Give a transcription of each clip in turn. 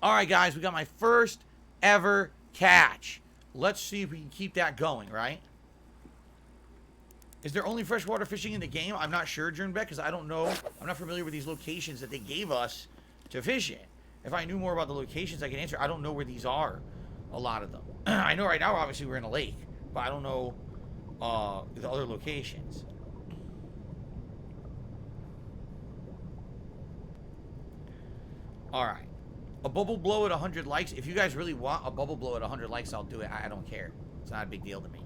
All right, guys, we got my first ever catch. Let's see if we can keep that going, right? Is there only freshwater fishing in the game? I'm not sure, Jernbeck, because I don't know. I'm not familiar with these locations that they gave us to fish in. If I knew more about the locations, I can answer. I don't know where these are, a lot of them. I know right now, obviously, we're in a lake, but I don't know the other locations. All right. A bubble blow at 100 likes. If you guys really want a bubble blow at 100 likes, I'll do it. I don't care. It's not a big deal to me.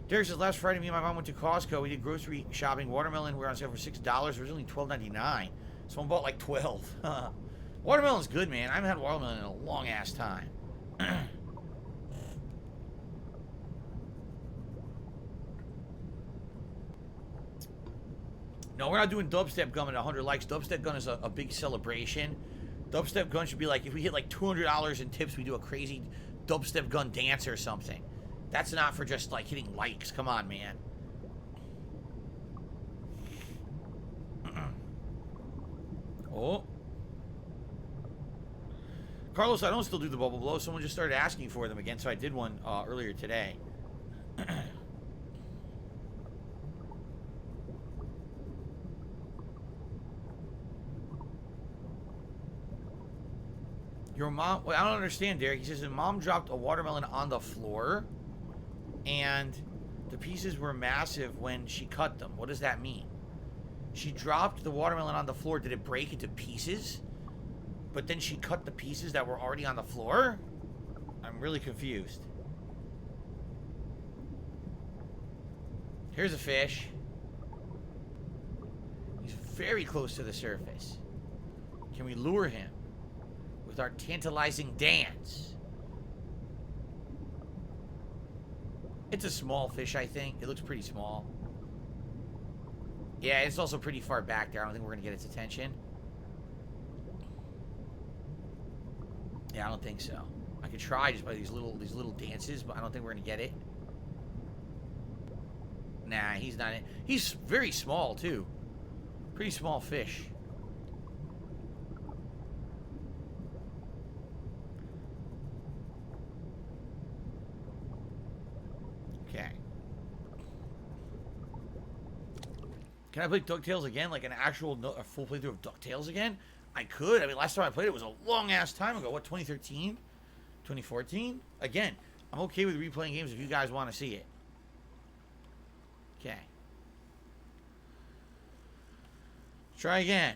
Derek says, last Friday, me and my mom went to Costco. We did grocery shopping. Watermelon, we were on sale for $6. It was only $12.99. Someone bought like 12. Watermelon's good, man. I haven't had watermelon in a long-ass time. No, we're not doing dubstep gun at 100 likes. Dubstep gun is a big celebration. Dubstep gun should be like, if we hit like $200 in tips, we do a crazy dubstep gun dance or something. That's not for just like hitting likes. Come on, man. Oh. Carlos, I don't still do the bubble blow. Someone just started asking for them again, so I did one earlier today. Your mom, well, I don't understand, Derek. He says his mom dropped a watermelon on the floor and the pieces were massive when she cut them. What does that mean? She dropped the watermelon on the floor. Did it break into pieces? But then she cut the pieces that were already on the floor? I'm really confused. Here's a fish. He's very close to the surface. Can we lure him with our tantalizing dance? It's a small fish, I think. It looks pretty small. Yeah, it's also pretty far back there. I don't think we're going to get its attention. Yeah, I don't think so. I could try just by these little dances, but I don't think we're going to get it. Nah, he's not in. He's very small, too. Pretty small fish. Okay. Can I play DuckTales again? Like an actual a full playthrough of DuckTales again? I could. I mean, last time I played it was a long-ass time ago. What, 2013? 2014? Again, I'm okay with replaying games if you guys want to see it. Okay. Try again.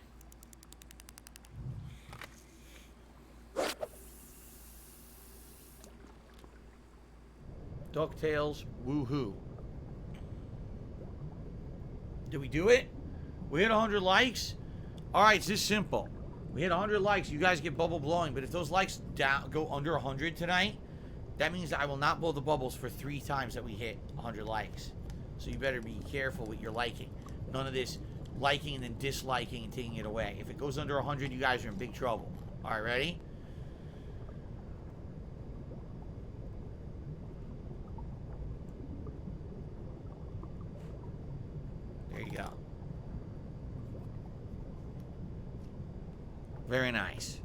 DuckTales, woohoo. Did we do it? We hit 100 likes? Alright, it's this simple. We hit 100 likes, you guys get bubble blowing, but if those likes go under 100 tonight, that means that I will not blow the bubbles for 3 times that we hit 100 likes. So you better be careful with your liking. None of this liking and then disliking and taking it away. If it goes under 100, you guys are in big trouble. Alright, ready? There you go. Very nice.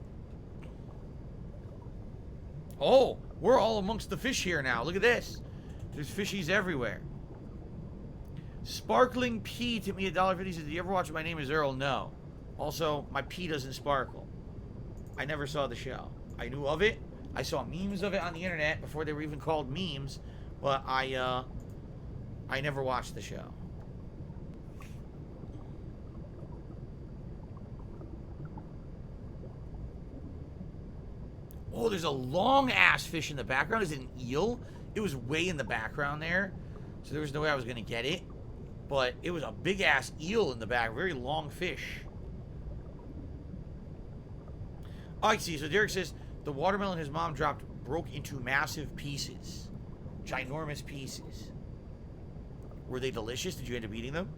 Oh, we're all amongst the fish here now. Look at this. There's fishies everywhere. Sparkling P to me $1.50 says, "Do you ever watch My Name is Earl?" No. Also, my P doesn't sparkle. I never saw the show. I knew of it. I saw memes of it on the internet before they were even called memes, but I never watched the show. Oh, there's a long-ass fish in the background. Is it an eel? It was way in the background there, so there was no way I was going to get it. But it was a big-ass eel in the back. Very long fish. Oh, I see. So Derek says, the watermelon his mom dropped broke into massive pieces. Ginormous pieces. Were they delicious? Did you end up eating them?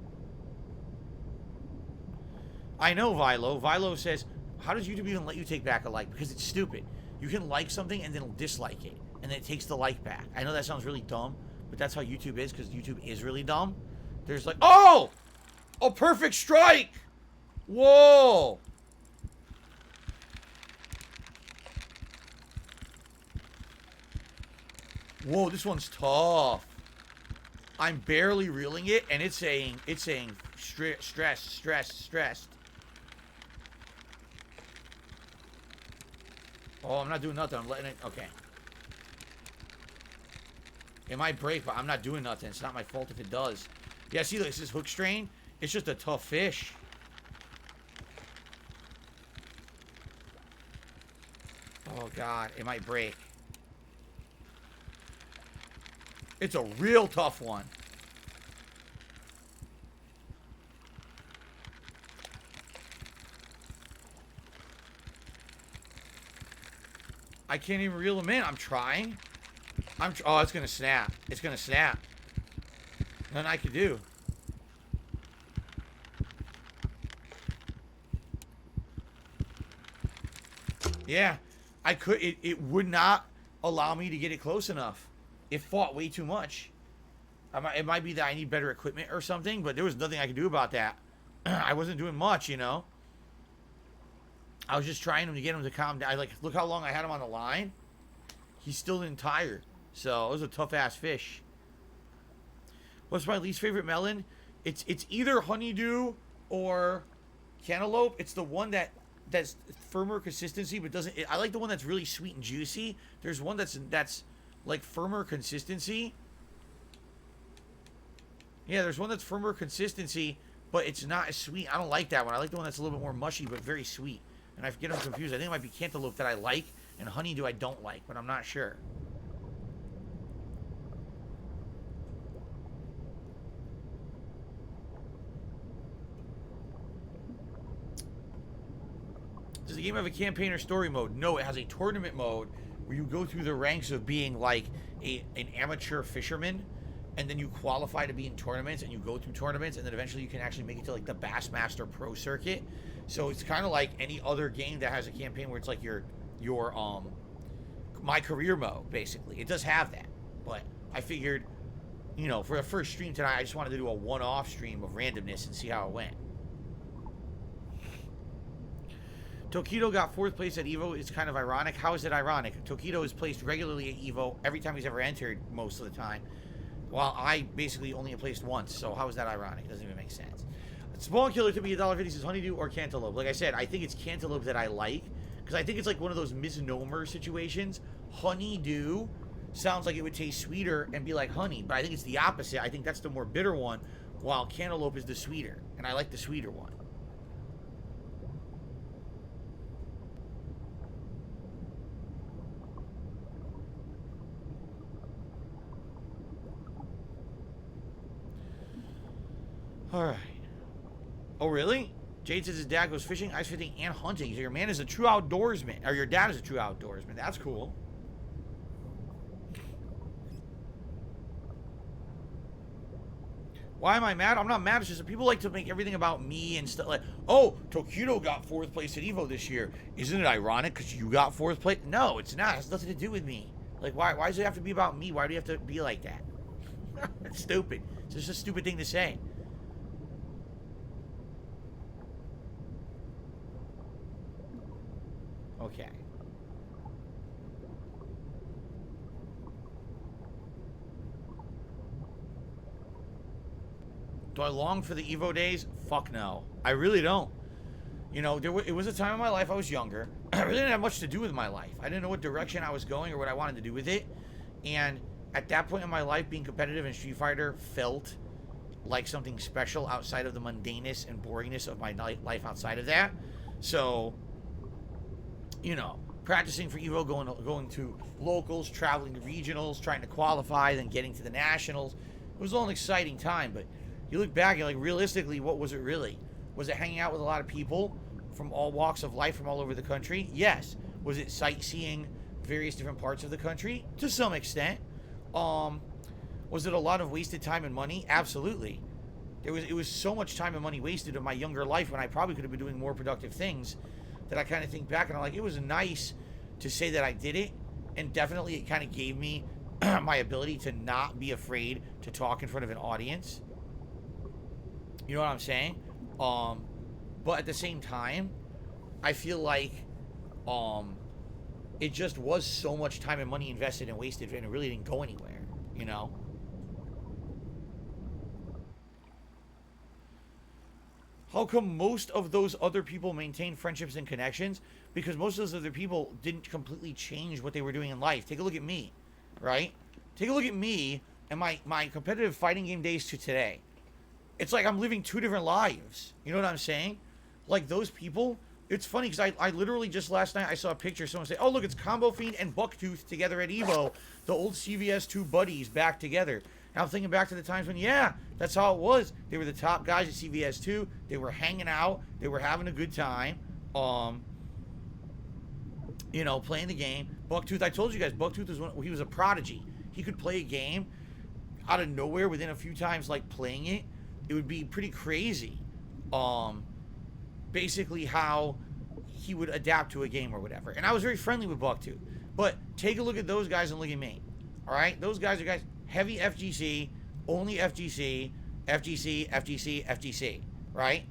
I know, Vilo. Vilo says, how does YouTube even let you take back a like? Because it's stupid. You can like something and then it'll dislike it. And then it takes the like back. I know that sounds really dumb, but that's how YouTube is, because YouTube is really dumb. There's like, oh! A perfect strike! Whoa! Whoa, this one's tough. I'm barely reeling it, and it's saying stressed. Oh, I'm not doing nothing. I'm letting it. Okay. It might break, but I'm not doing nothing. It's not my fault if it does. Yeah, see, this is hook strain. It's just a tough fish. Oh, God. It might break. It's a real tough one. I can't even reel them in. I'm trying. Oh, it's going to snap. It's going to snap. Nothing I can do. Yeah. I could. It would not allow me to get it close enough. It fought way too much. It might be that I need better equipment or something, but there was nothing I could do about that. I wasn't doing much, you know. I was just trying to get him to calm down. Look how long I had him on the line. He still didn't tire. So it was a tough ass fish. What's my least favorite melon? It's either honeydew or cantaloupe. It's the one that's firmer consistency, but doesn't. I like the one that's really sweet and juicy. There's one that's like firmer consistency. Yeah, there's one that's firmer consistency, but it's not as sweet. I don't like that one. I like the one that's a little bit more mushy, but very sweet. And I get them confused. I think it might be cantaloupe that I like, and honeydew I don't like, but I'm not sure. Does the game have a campaign or story mode? No, it has a tournament mode where you go through the ranks of being like an amateur fisherman, and then you qualify to be in tournaments, and you go through tournaments, and then eventually you can actually make it to like the Bassmaster Pro circuit. So it's kind of like any other game that has a campaign where it's like your my career mode, basically. It does have that, but I figured, you know, for the first stream tonight, I just wanted to do a one-off stream of randomness and see how it went. Tokido got 4th place at EVO. It's kind of ironic. How is it ironic? Tokido is placed regularly at EVO every time he's ever entered most of the time, while I basically only have placed once. So how is that ironic? It doesn't even make sense. Spawn Killer to me $1.50 says honeydew or cantaloupe. Like I said, I think it's cantaloupe that I like, because I think it's like one of those misnomer situations. Honeydew sounds like it would taste sweeter and be like honey, but I think it's the opposite. I think that's the more bitter one, while cantaloupe is the sweeter, and I like the sweeter one. All right. Oh, really? Jade says his dad goes fishing, ice fishing, and hunting. So your man is a true outdoorsman. Or your dad is a true outdoorsman. That's cool. Why am I mad? I'm not mad. It's just that people like to make everything about me and stuff. Like, oh, Tokido got 4th place at EVO this year. Isn't it ironic because you got 4th place? No, it's not. It has nothing to do with me. Like, why does it have to be about me? Why do you have to be like that? It's stupid. It's just a stupid thing to say. Okay. Do I long for the EVO days? Fuck no. I really don't. You know, it was a time in my life I was younger. I really didn't have much to do with my life. I didn't know what direction I was going or what I wanted to do with it. And at that point in my life, being competitive in Street Fighter felt like something special outside of the mundaneness and boringness of my life outside of that. So, you know, practicing for EVO, going to locals, traveling to regionals, trying to qualify, then getting to the nationals. It was all an exciting time, but you look back and like, realistically, what was it really? Was it hanging out with a lot of people from all walks of life from all over the country? Yes. Was it sightseeing various different parts of the country? To some extent. Was it a lot of wasted time and money? Absolutely. It was so much time and money wasted in my younger life when I probably could have been doing more productive things, that I kind of think back and I'm like, it was nice to say that I did it, and definitely it kind of gave me my ability to not be afraid to talk in front of an audience. You know what I'm saying? But at the same time, I feel like it just was so much time and money invested and wasted, and it really didn't go anywhere, you know? How come most of those other people maintain friendships and connections? Because most of those other people didn't completely change what they were doing in life. Take a look at me, right? Take a look at me and my competitive fighting game days to today. It's like I'm living two different lives. You know what I'm saying? Like those people, it's funny because I literally just last night I saw a picture. Someone say, oh, look, it's Combo Fiend and Bucktooth together at EVO. The old CVS2 buddies back together. And I'm thinking back to the times when, yeah, that's how it was. They were the top guys at CVS2. They were hanging out. They were having a good time. You know, playing the game. Bucktooth, I told you guys, Bucktooth he was a prodigy. He could play a game out of nowhere within a few times, like playing it. It would be pretty crazy. Basically how he would adapt to a game or whatever. And I was very friendly with Bucktooth. But take a look at those guys and look at me. All right? Those guys are guys heavy FGC, only FGC, FGC, FGC, FGC, right?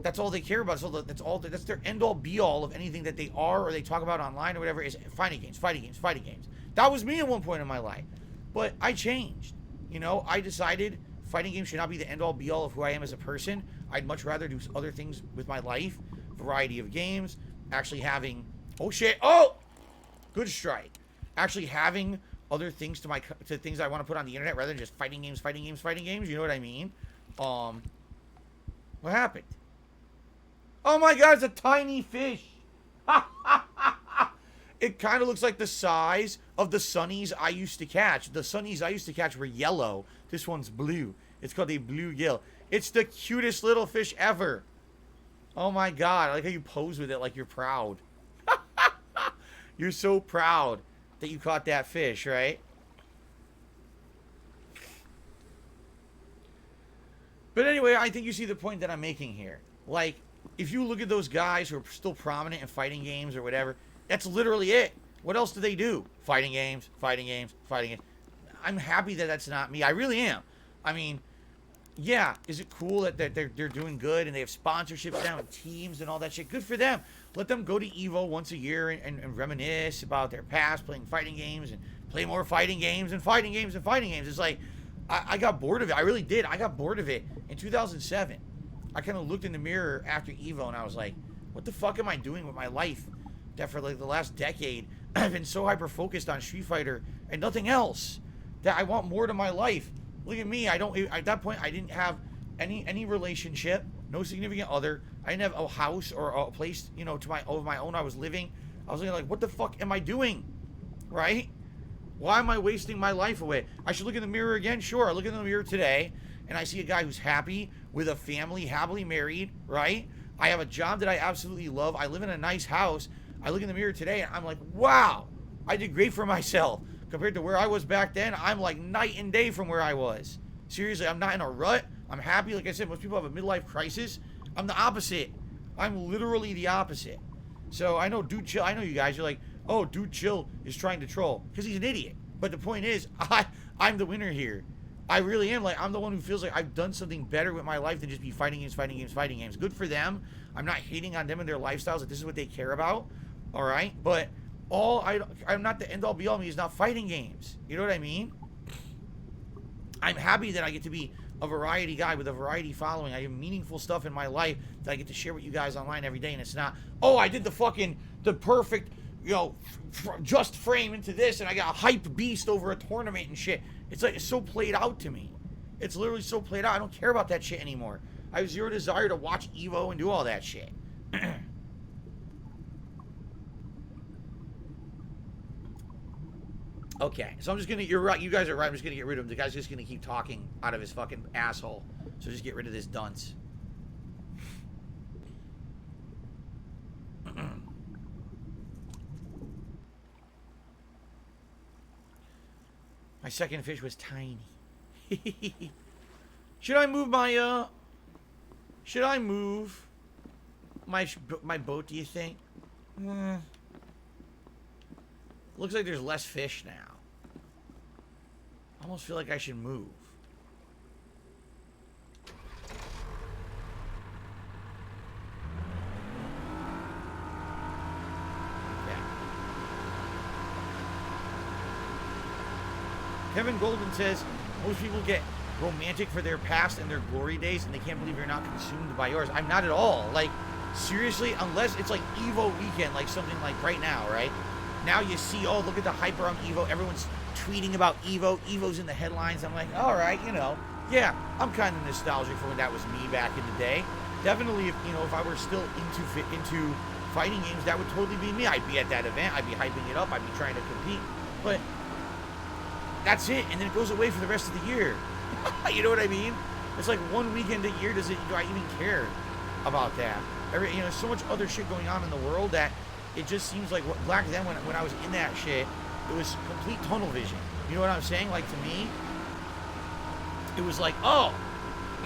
That's all they care about. So that's their end all be all of anything that they are or they talk about online or whatever is fighting games, fighting games, fighting games. That was me at one point in my life. But I changed. You know, I decided fighting games should not be the end all be all of who I am as a person. I'd much rather do other things with my life, variety of games, actually having, oh shit, oh, good strike. Actually having other things to things I want to put on the internet rather than just fighting games, fighting games, fighting games. You know what I mean? What happened? Oh my god, it's a tiny fish. It kind of looks like the size of the sunnies I used to catch. The sunnies I used to catch were yellow. This one's blue. It's called a bluegill. It's the cutest little fish ever. Oh my god, I like how you pose with it like you're proud. You're so proud that you caught that fish, right? But anyway, I think you see the point that I'm making here. Like, if you look at those guys who are still prominent in fighting games or whatever, that's literally it. What else do they do? Fighting games, fighting games, fighting games. I'm happy that that's not me. I really am. I mean, yeah, is it cool that they're doing good and they have sponsorships now and teams and all that shit? Good for them. Let them go to EVO once a year and reminisce about their past playing fighting games and play more fighting games and fighting games and fighting games. It's like, I got bored of it. I really did. I got bored of it in 2007. I kind of looked in the mirror after EVO and I was like, what the fuck am I doing with my life? That for like the last decade, I've been so hyper-focused on Street Fighter and nothing else that I want more to my life. Look at me. At that point, I didn't have any relationship, no significant other. I didn't have a house or a place, you know, of my own I was living. I was like, what the fuck am I doing? Right? Why am I wasting my life away? I should look in the mirror again? Sure. I look in the mirror today and I see a guy who's happy with a family, happily married, right? I have a job that I absolutely love. I live in a nice house. I look in the mirror today and I'm like, wow, I did great for myself. Compared to where I was back then, I'm like night and day from where I was. Seriously, I'm not in a rut. I'm happy. Like I said, most people have a midlife crisis. I'm the opposite. I'm literally the opposite. So I know Dude Chill, I know you guys, you're like, oh, Dude Chill is trying to troll. Because he's an idiot. But the point is, I'm the winner here. I really am. Like, I'm the one who feels like I've done something better with my life than just be fighting games, fighting games, fighting games. Good for them. I'm not hating on them and their lifestyles. Like, this is what they care about. All right? But I'm not the end all be all. Me is not fighting games. You know what I mean? I'm happy that I get to be a variety guy with a variety following. I have meaningful stuff in my life that I get to share with you guys online every day. And it's not, oh, I did the perfect, you know, just frame into this and I got a hype beast over a tournament and shit. It's like, it's so played out to me. It's literally so played out. I don't care about that shit anymore. I have zero desire to watch EVO and do all that shit. Okay, so I'm just gonna, you're right, you guys are right, I'm just gonna get rid of him. The guy's just gonna keep talking out of his fucking asshole. So just get rid of this dunce. My second fish was tiny. Should I move my, my boat, do you think? Looks like there's less fish now. I almost feel like I should move. Yeah. Kevin Golden says, most people get romantic for their past and their glory days, and they can't believe you're not consumed by yours. I'm not at all. Like, seriously, unless it's like Evo weekend, like something like right now, right? Now you see, oh, look at the hype around Evo. Everyone's tweeting about Evo. Evo's in the headlines. I'm like, all right, you know, yeah, I'm kind of nostalgic for when that was me back in the day. Definitely, if, you know, if I were still into fighting games, that would totally be me. I'd be at that event. I'd be hyping it up. I'd be trying to compete. But that's it. And then it goes away for the rest of the year. You know what I mean? It's like one weekend a year. Do I even care about that? You know, so much other shit going on in the world that it just seems like back then when I was in that shit, it was complete tunnel vision. You know what I'm saying? Like, to me, it was like, oh,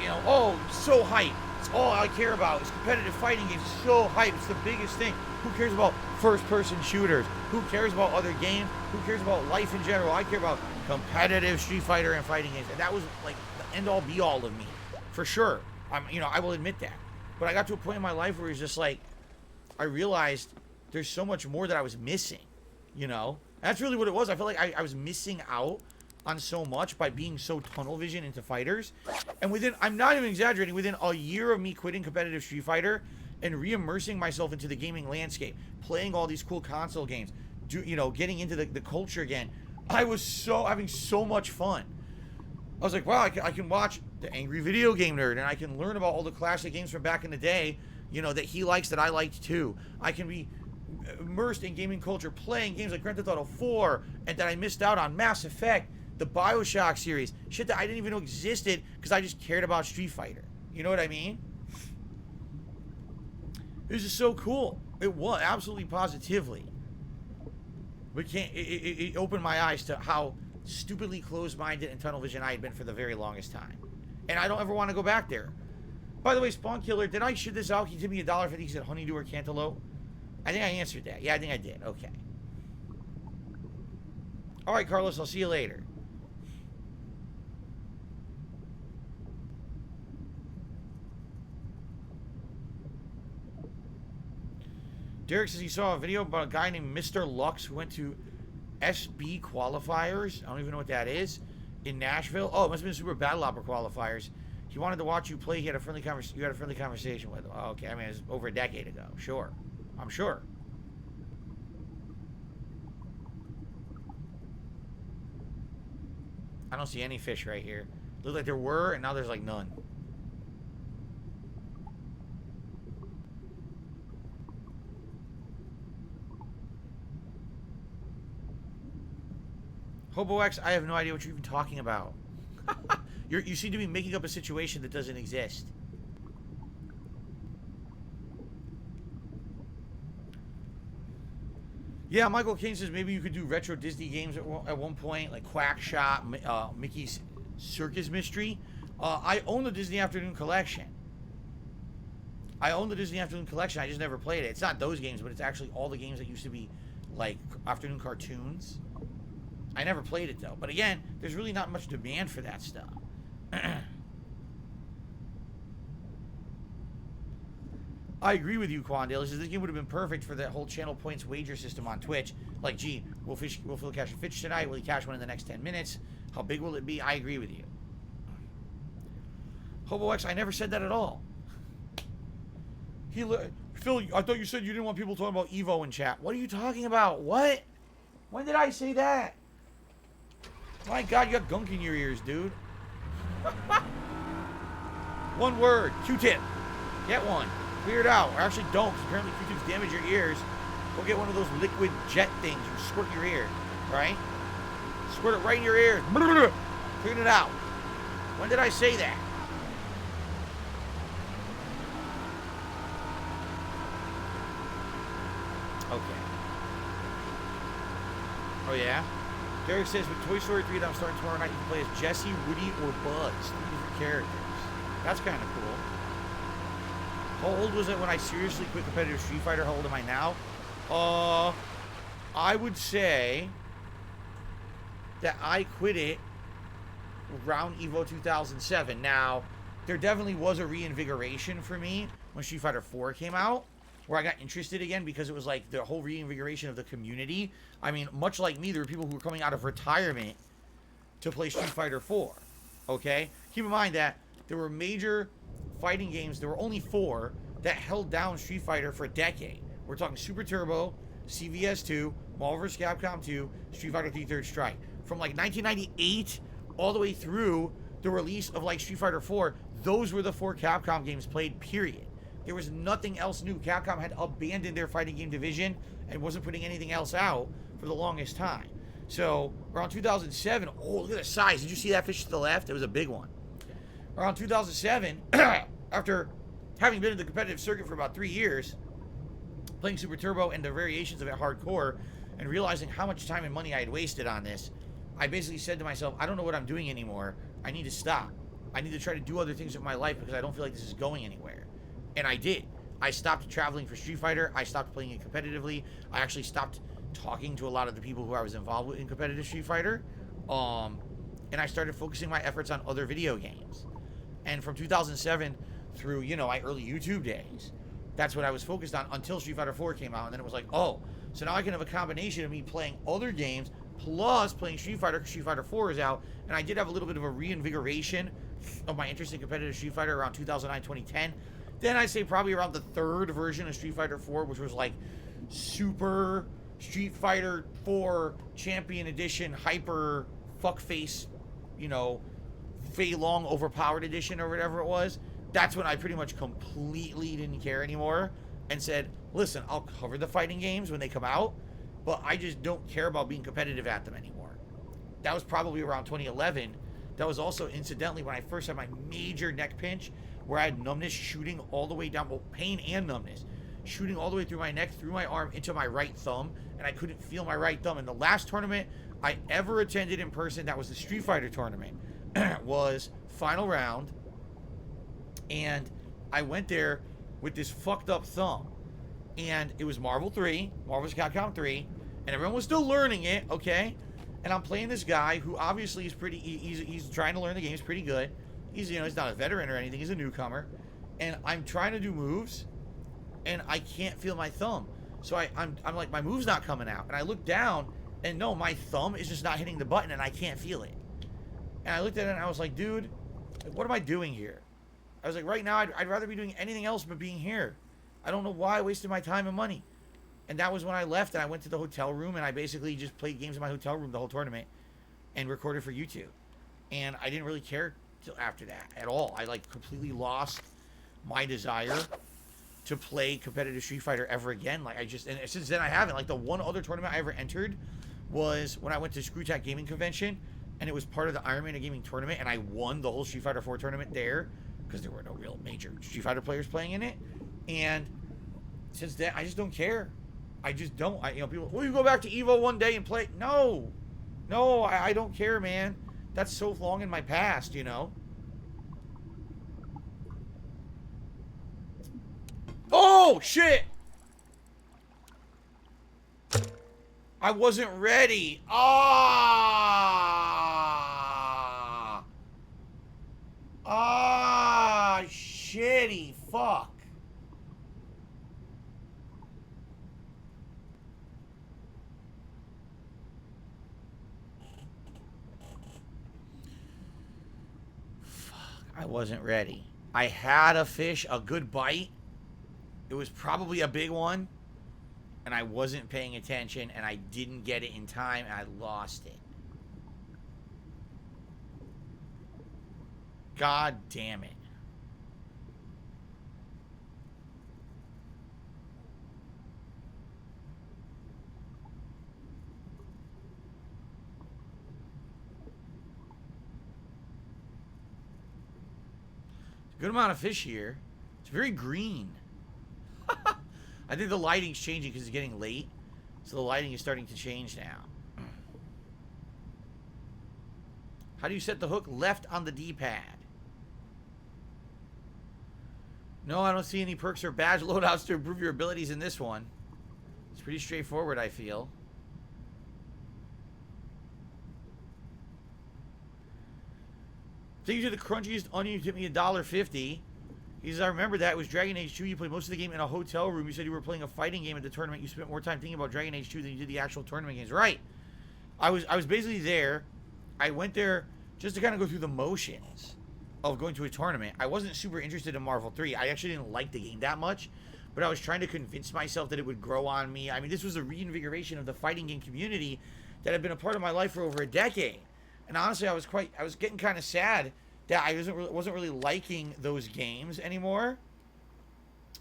you know, oh, so hype. It's all I care about. It's competitive fighting games. It's so hype. It's the biggest thing. Who cares about first-person shooters? Who cares about other games? Who cares about life in general? I care about competitive Street Fighter and fighting games. And that was like the end-all, be-all of me, for sure. You know, I will admit that. But I got to a point in my life where it's just like, I realized there's so much more that I was missing. You know, that's really what it was. I felt like I was missing out on so much by being so tunnel vision into fighters. And within, I'm not even exaggerating, within a year of me quitting competitive Street Fighter and re-immersing myself into the gaming landscape, playing all these cool console games, you know, getting into the culture again, I was having so much fun. I was like, wow, I can watch the Angry Video Game Nerd, and I can learn about all the classic games from back in the day, you know, that he likes, that I liked too. I can be immersed in gaming culture, playing games like Grand Theft Auto 4, and that I missed out on Mass Effect, the BioShock series, shit that I didn't even know existed because I just cared about Street Fighter. You know what I mean? It was just so cool. It was, absolutely positively. But it opened my eyes to how stupidly closed-minded and tunnel vision I had been for the very longest time. And I don't ever want to go back there. By the way, Spawn Killer, did I shoot this out? He tipped me $1.50. He said honeydew or cantaloupe. I think I answered that. Yeah, I think I did. Okay. All right, Carlos, I'll see you later. Derek says he saw a video about a guy named Mr. Lux who went to SB qualifiers. I don't even know what that is. In Nashville. Oh, it must have been Super Battle Opera qualifiers. He wanted to watch you play. You had a friendly conversation with him. Oh, okay. I mean, it was over a decade ago. Sure. I'm sure. I don't see any fish right here. Looked like there were, and now there's like none. Hobo X, I have no idea what you're even talking about. You seem to be making up a situation that doesn't exist. Yeah, Michael King says maybe you could do retro Disney games at one point, like Quack Shot, Mickey's Circus Mystery. I own the Disney Afternoon Collection. I just never played it. It's not those games, but it's actually all the games that used to be like afternoon cartoons. I never played it though. But again, there's really not much demand for that stuff. I agree with you, Quandale. This game would have been perfect for that whole channel points wager system on Twitch. Like, gee, will Phil cash a fish tonight? Will he cash one in the next 10 minutes? How big will it be? I agree with you. Hobo X, I never said that at all. Phil, I thought you said you didn't want people talking about Evo in chat. What are you talking about? What? When did I say that? My God, you got gunk in your ears, dude. One word. Q-tip. Get one. Clear it out. Or actually don't, because apparently Q-tips damage your ears. Go get one of those liquid jet things you squirt your ear. Right? Squirt it right in your ear. Clean it out. When did I say that? Okay. Oh, yeah? Derek says, with Toy Story 3 that I'm starting tomorrow night, you can play as Jessie, Woody, or Buzz. 3 different characters. That's kind of cool. How old was it when I seriously quit competitive Street Fighter? How old am I now? I would say that I quit it around Evo 2007. Now, there definitely was a reinvigoration for me when Street Fighter 4 came out, where I got interested again because it was like the whole reinvigoration of the community. I mean, much like me, there were people who were coming out of retirement to play Street Fighter 4. Okay? Keep in mind that there were major fighting games, there were only 4 that held down Street Fighter for a decade. We're talking Super Turbo, CVS 2, Marvel vs. Capcom 2, Street Fighter 3 Third Strike. From like 1998 all the way through the release of like Street Fighter 4, those were the 4 Capcom games played, period. There was nothing else new. Capcom had abandoned their fighting game division and wasn't putting anything else out for the longest time. So around 2007, oh, look at the size. Did you see that fish to the left? It was a big one. Around 2007, after having been in the competitive circuit for about 3 years, playing Super Turbo and the variations of it hardcore, and realizing how much time and money I had wasted on this, I basically said to myself, I don't know what I'm doing anymore. I need to stop. I need to try to do other things with my life because I don't feel like this is going anywhere. And I did. I stopped traveling for Street Fighter. I stopped playing it competitively. I actually stopped talking to a lot of the people who I was involved with in competitive Street Fighter. And I started focusing my efforts on other video games. And from 2007 through, you know, my early YouTube days, that's what I was focused on until Street Fighter 4 came out. And then it was like, oh, so now I can have a combination of me playing other games plus playing Street Fighter because Street Fighter 4 is out. And I did have a little bit of a reinvigoration of my interest in competitive Street Fighter around 2009, 2010. Then I'd say probably around the 3rd version of Street Fighter 4, which was like Super Street Fighter 4 Champion Edition Hyper Fuckface, you know, Fei Long Overpowered Edition or whatever it was. That's when I pretty much completely didn't care anymore and said, listen, I'll cover the fighting games when they come out, but I just don't care about being competitive at them anymore. That was probably around 2011. That was also incidentally when I first had my major neck pinch where I had numbness shooting all the way down, well, pain and numbness, shooting all the way through my neck, through my arm, into my right thumb, and I couldn't feel my right thumb. And the last tournament I ever attended in person, that was the Street Fighter tournament, was Final Round, and I went there with this fucked up thumb, and it was Marvel vs. Capcom 3, and everyone was still learning it, okay? And I'm playing this guy who obviously is pretty, he's trying to learn the game, he's pretty good. He's, you know, he's not a veteran or anything, he's a newcomer. And I'm trying to do moves, and I can't feel my thumb. So I'm like, my move's not coming out. And I look down, and no, my thumb is just not hitting the button, and I can't feel it. And I looked at it, and I was like, dude, what am I doing here? I was like, right now, I'd rather be doing anything else but being here. I don't know why I wasted my time and money. And that was when I left, and I went to the hotel room, and I basically just played games in my hotel room the whole tournament and recorded for YouTube. And I didn't really care till after that at all. I, like, completely lost my desire to play competitive Street Fighter ever again. Like, and since then I haven't. Like, the one other tournament I ever entered was when I went to Screwtack Gaming Convention, and it was part of the Iron Man Gaming tournament, and I won the whole Street Fighter 4 tournament there because there were no real major Street Fighter players playing in it. And since then, I just don't care. I just don't. You know, people, will you go back to Evo one day and play? No, I don't care, man. That's so long in my past, you know. Oh, shit! I wasn't ready. Shitty fuck. I wasn't ready. I had a fish, a good bite. It was probably a big one, and I wasn't paying attention, and I didn't get it in time, and I lost it. God damn it. Good amount of fish here. It's very green. I think the lighting's changing because it's getting late. So the lighting is starting to change now. How do you set the hook? Left on the D-pad. No, I don't see any perks or badge loadouts to improve your abilities in this one. It's pretty straightforward, I feel. Thank you to the crunchiest onion. You tipped me $1.50. He says, I remember that. It was Dragon Age 2. You played most of the game in a hotel room. You said you were playing a fighting game at the tournament. You spent more time thinking about Dragon Age 2 than you did the actual tournament games. Right. I was basically there I went there just to kind of go through the motions of going to a tournament. I wasn't super interested in Marvel 3. I actually didn't like the game that much, but I was trying to convince myself that it would grow on me. I mean, this was a reinvigoration of the fighting game community that had been a part of my life for over a decade. And honestly, I was getting kind of sad that I wasn't really liking those games anymore.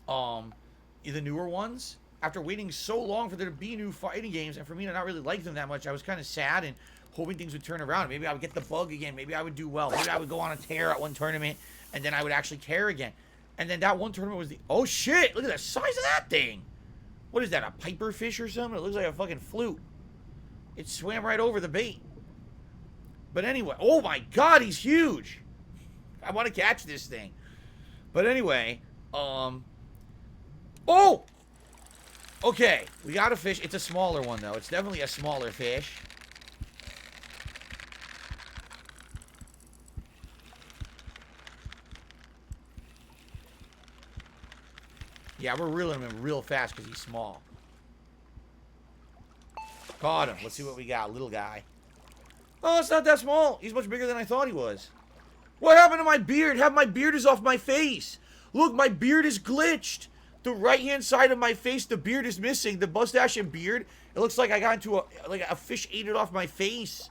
The newer ones. After waiting so long for there to be new fighting games, and for me to not really like them that much, I was kind of sad and hoping things would turn around. Maybe I would get the bug again. Maybe I would do well. Maybe I would go on a tear at one tournament, and then I would actually tear again. And then that one tournament was the... Oh, shit! Look at the size of that thing! What is that, a piper fish or something? It looks like a fucking flute. It swam right over the bait. But anyway... Oh, my God, he's huge! I want to catch this thing. But anyway, Oh! Okay, we got a fish. It's a smaller one, though. It's definitely a smaller fish. Yeah, we're reeling him in real fast because he's small. Caught him. Let's see what we got. Little guy. Oh, it's not that small. He's much bigger than I thought he was. What happened to my beard? Half my beard is off my face. Look, my beard is glitched. The right-hand side of my face, the beard is missing. The mustache and beard. It looks like I got into a fish ate it off my face.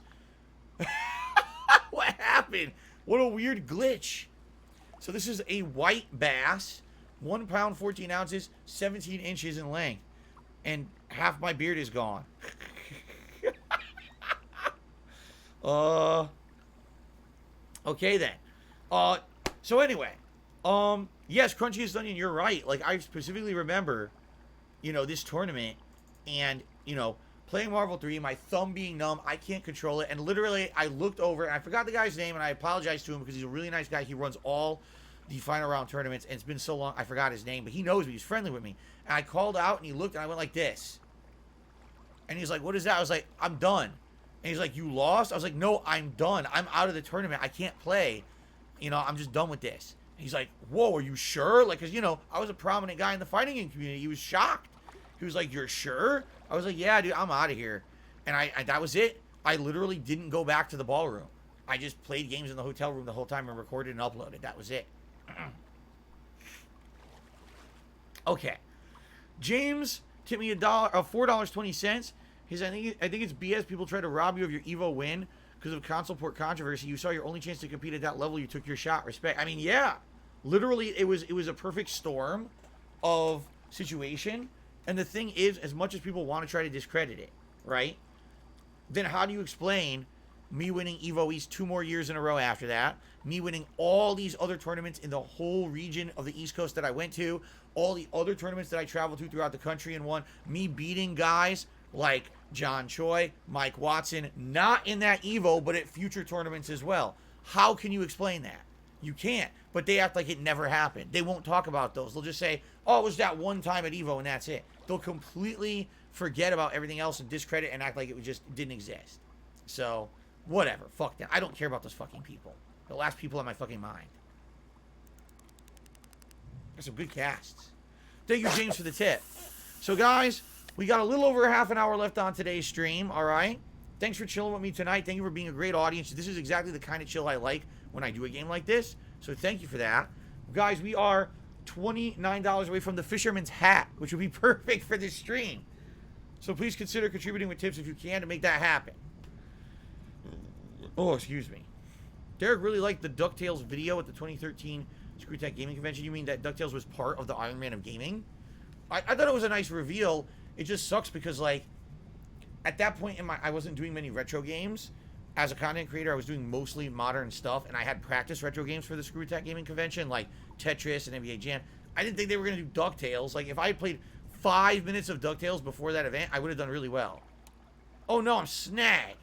What happened? What a weird glitch. So this is a white bass. 1 pound, 14 ounces, 17 inches in length. And half my beard is gone. Okay then. So anyway. Yes, Crunchiest Onion, you're right. Like, I specifically remember, you know, this tournament and, you know, playing Marvel 3, my thumb being numb, I can't control it. And literally, I looked over and I forgot the guy's name and I apologized to him because he's a really nice guy. He runs all the final round tournaments and it's been so long, I forgot his name, but he knows me. He's friendly with me. And I called out and he looked and I went like this. And he's like, what is that? I was like, I'm done. And he's like, you lost? I was like, no, I'm done. I'm out of the tournament. I can't play. You know, I'm just done with this. He's like, whoa, are you sure? Like, because, you know, I was a prominent guy in the fighting game community. He was shocked. He was like, you're sure? I was like, yeah, dude, I'm out of here. And I that was it. I literally didn't go back to the ballroom. I just played games in the hotel room the whole time and recorded and uploaded. That was it. Okay. James tipped me $4.20. I think it's BS. People try to rob you of your Evo win because of console port controversy. You saw your only chance to compete at that level. You took your shot. Respect. I mean, yeah. Literally, it was a perfect storm of situation. And the thing is, as much as people want to try to discredit it, right? Then how do you explain me winning Evo East 2 more years in a row after that? Me winning all these other tournaments in the whole region of the East Coast that I went to. All the other tournaments that I traveled to throughout the country and won. Me beating guys like John Choi, Mike Watson, not in that Evo, but at future tournaments as well. How can you explain that? You can't. But they act like it never happened. They won't talk about those. They'll just say, oh, it was that one time at Evo and that's it. They'll completely forget about everything else and discredit and act like it just didn't exist. So, whatever. Fuck them. I don't care about those fucking people. The last people on my fucking mind. There's some good casts. Thank you, James, for the tip. So, guys, we got a little over a half an hour left on today's stream, all right? Thanks for chilling with me tonight. Thank you for being a great audience. This is exactly the kind of chill I like when I do a game like this. So thank you for that. Guys, we are $29 away from the Fisherman's Hat, which would be perfect for this stream. So please consider contributing with tips if you can to make that happen. Oh, excuse me. Derek really liked the DuckTales video at the 2013 ScrewTech Gaming Convention. You mean that DuckTales was part of the Iron Man of gaming? I thought it was a nice reveal. It just sucks because, like, at that point I wasn't doing many retro games. As a content creator, I was doing mostly modern stuff, and I had practiced retro games for the ScrewTech Gaming Convention, like Tetris and NBA Jam. I didn't think they were going to do DuckTales. Like, if I had played 5 minutes of DuckTales before that event, I would have done really well. Oh, no, I'm snagged.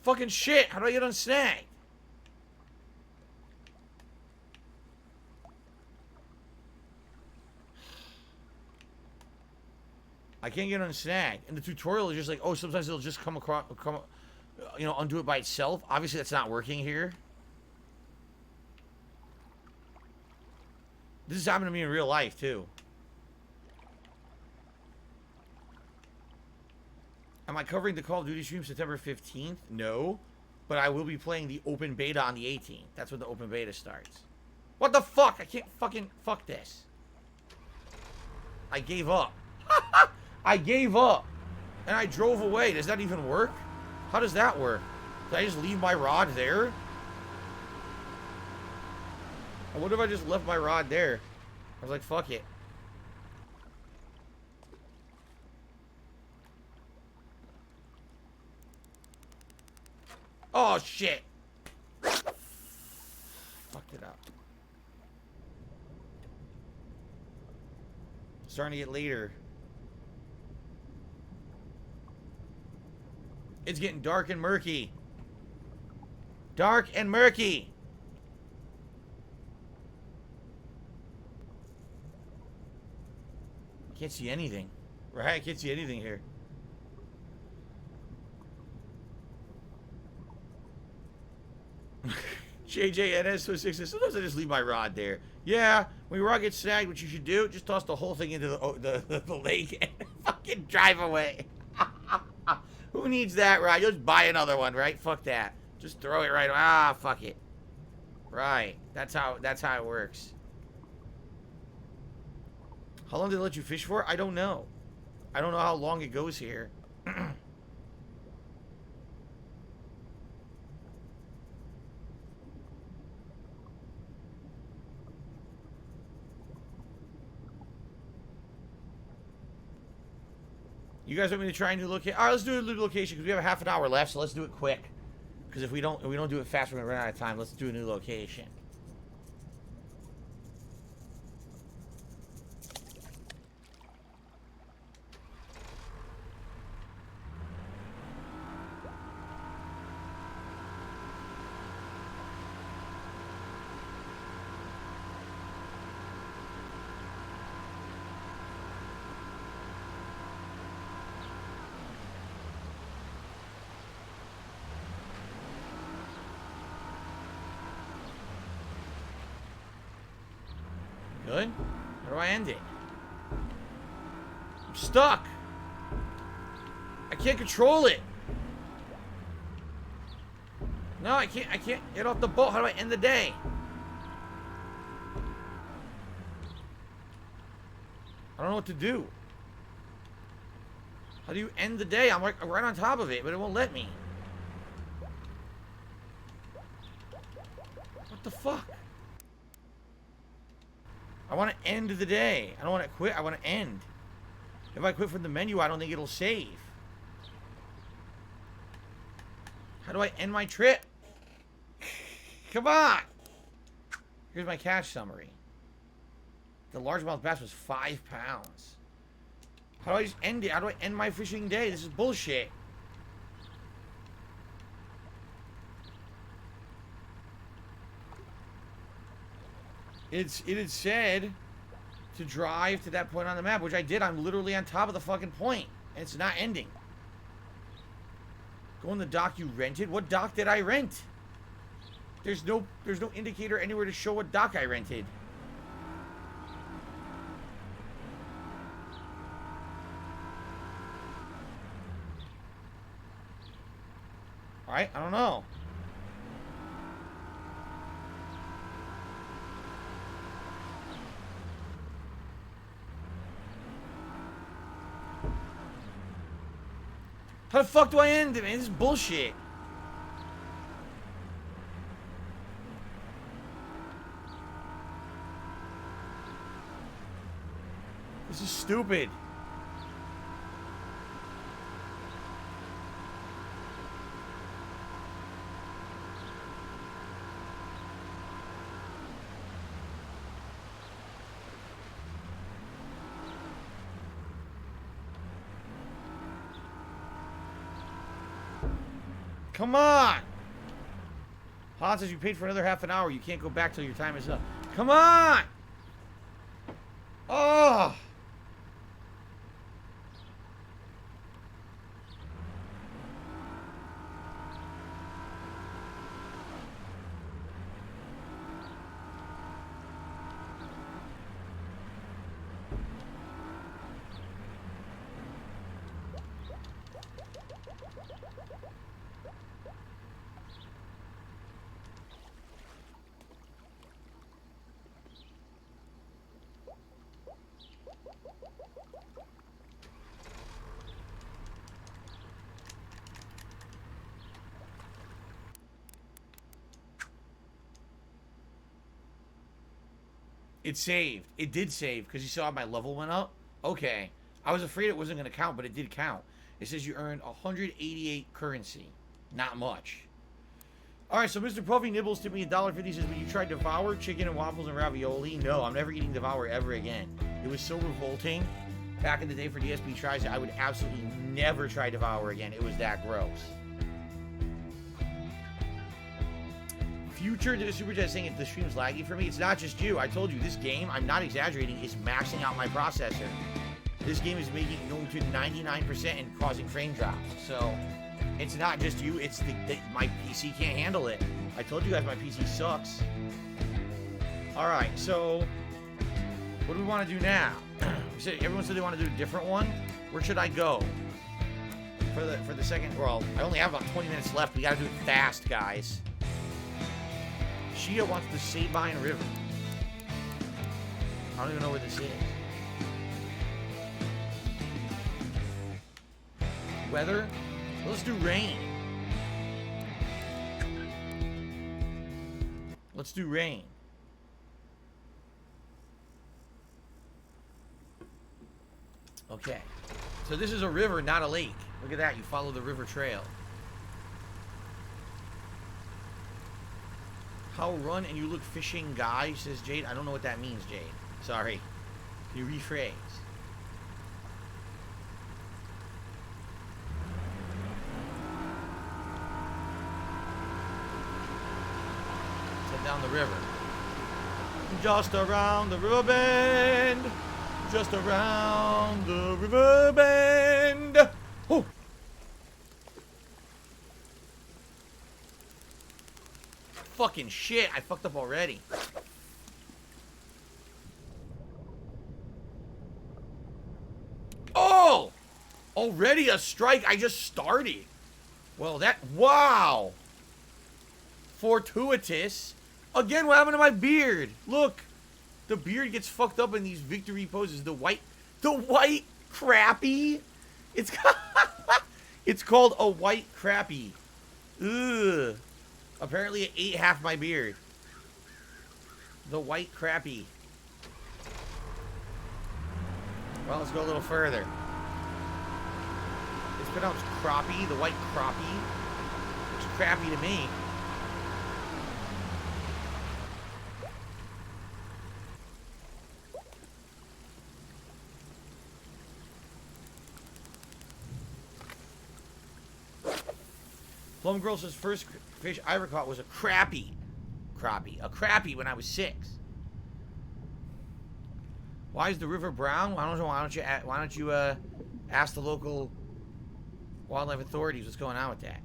Fucking shit. How do I get unsnagged? I can't get unsnagged. And the tutorial is just like, oh, sometimes it'll just come across, you know, undo it by itself. Obviously, that's not working here. This is happening to me in real life, too. Am I covering the Call of Duty stream September 15th? No. But I will be playing the open beta on the 18th. That's when the open beta starts. What the fuck? I can't fucking... Fuck this. I gave up. I gave up. And I drove away. Does that even work? How does that work? Did I just leave my rod there? I wonder if I just left my rod there. I was like, fuck it. Oh, shit. Fucked it up. Starting to get later. It's getting dark and murky. Dark and murky. Can't see anything. Right? I can't see anything here. JJNS26 says, sometimes I just leave my rod there. Yeah, when your rod gets snagged, what you should do, just toss the whole thing into the lake and fucking drive away. Who needs that rod? You'll just buy another one, right? Fuck that. Just throw it right away. Ah, fuck it. Right. That's how it works. How long did they let you fish for? I don't know. I don't know how long it goes here. You guys want me to try a new location? All right, let's do a new location because we have a half an hour left, so let's do it quick. Because if we don't do it fast, we're gonna run out of time. Let's do a new location. Good. How do I end it? I'm stuck. I can't control it. No, I can't get off the boat. How do I end the day? I don't know what to do. How do you end the day? I'm like right on top of it, but it won't let me. What the fuck? I want to end the day. I don't want to quit. I want to end. If I quit from the menu, I don't think it'll save. How do I end my trip? Come on. Here's my catch summary. The largemouth bass was 5 pounds. How do I just end it? How do I end my fishing day? This is bullshit. It had said to drive to that point on the map, which I did. I'm literally on top of the fucking point, and it's not ending. Go on the dock you rented. What dock did I rent? There's no indicator anywhere to show what dock I rented. All right, I don't know. How the fuck do I end it, man? This is bullshit. This is stupid. Come on! Hans says you paid for another half an hour. You can't go back till your time is up. Come on! Oh! It saved. It did save because you saw my level went up. Okay. I was afraid it wasn't going to count, but it did count. It says you earned 188 currency. Not much. Alright, so Mr. Puffy Nibbles tipped me $1.50. Says, when you tried Devour, chicken and waffles and ravioli? No, I'm never eating Devour ever again. It was so revolting. Back in the day for DSP tries, I would absolutely never try Devour again. It was that gross. Future did a super chat saying the stream's laggy for me. It's not just you. I told you, this game, I'm not exaggerating, is maxing out my processor. This game is going to 99% and causing frame drops. So, it's not just you. It's my PC can't handle it. I told you guys my PC sucks. Alright, so, what do we want to do now? Everyone said they want to do a different one. Where should I go? For the second, well, I only have about 20 minutes left. We got to do it fast, guys. Shia wants the Sabine River. I don't even know where this is. Weather? Let's do rain. Let's do rain. Okay. So this is a river, not a lake. Look at that. You follow the river trail. How run and you look fishing guy, says Jade. I don't know what that means, Jade. Sorry. Can you rephrase? Head down the river. Just around the river bend. Just around the river bend. Oh! Fucking shit, I fucked up already. Oh! Already a strike, I just started. Well, wow. Fortuitous. Again, what happened to my beard? Look, the beard gets fucked up in these victory poses. The white crappie. It's called a white crappie. Ugh. Apparently it ate half my beard. The white crappie. Well, let's go a little further. It's pronounced crappie, the white crappie. Looks crappy to me. Plum Girl says first fish I ever caught was a crappie. A crappie when I was 6. Why is the river brown? Why don't you ask the local wildlife authorities what's going on with that?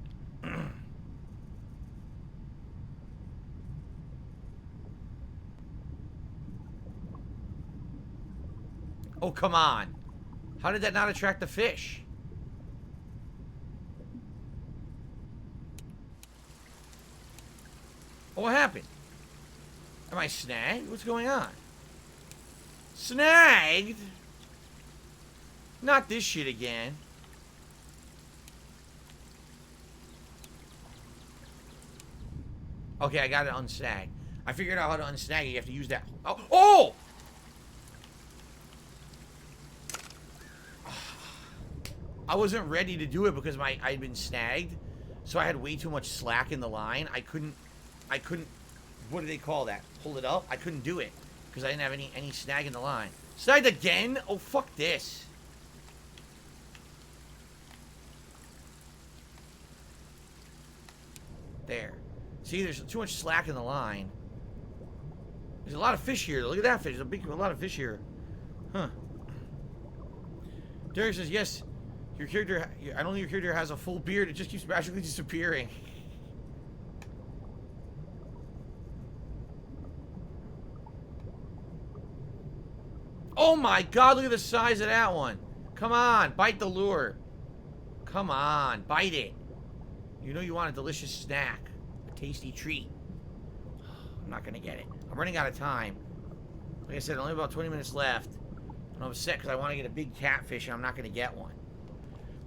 Oh, come on. How did that not attract the fish? Oh, what happened? Am I snagged? What's going on? Snagged? Not this shit again. Okay, I got it unsnagged. I figured out how to unsnag it. You have to use that. Oh! Oh! I wasn't ready to do it because I'd been snagged. So I had way too much slack in the line. I couldn't, what do they call that? Pull it up? I couldn't do it because I didn't have any snag in the line. Snagged again? Oh, fuck this. There. See, there's too much slack in the line. There's a lot of fish here. Look at that fish. There's a lot of fish here. Huh. Derek says, yes, your character, I don't think your character has a full beard. It just keeps magically disappearing. Oh my god, look at the size of that one. Come on, bite the lure. Come on, bite it. You know you want a delicious snack. A tasty treat. I'm not gonna get it. I'm running out of time. Like I said, only about 20 minutes left. And I'm upset because I want to get a big catfish and I'm not gonna get one.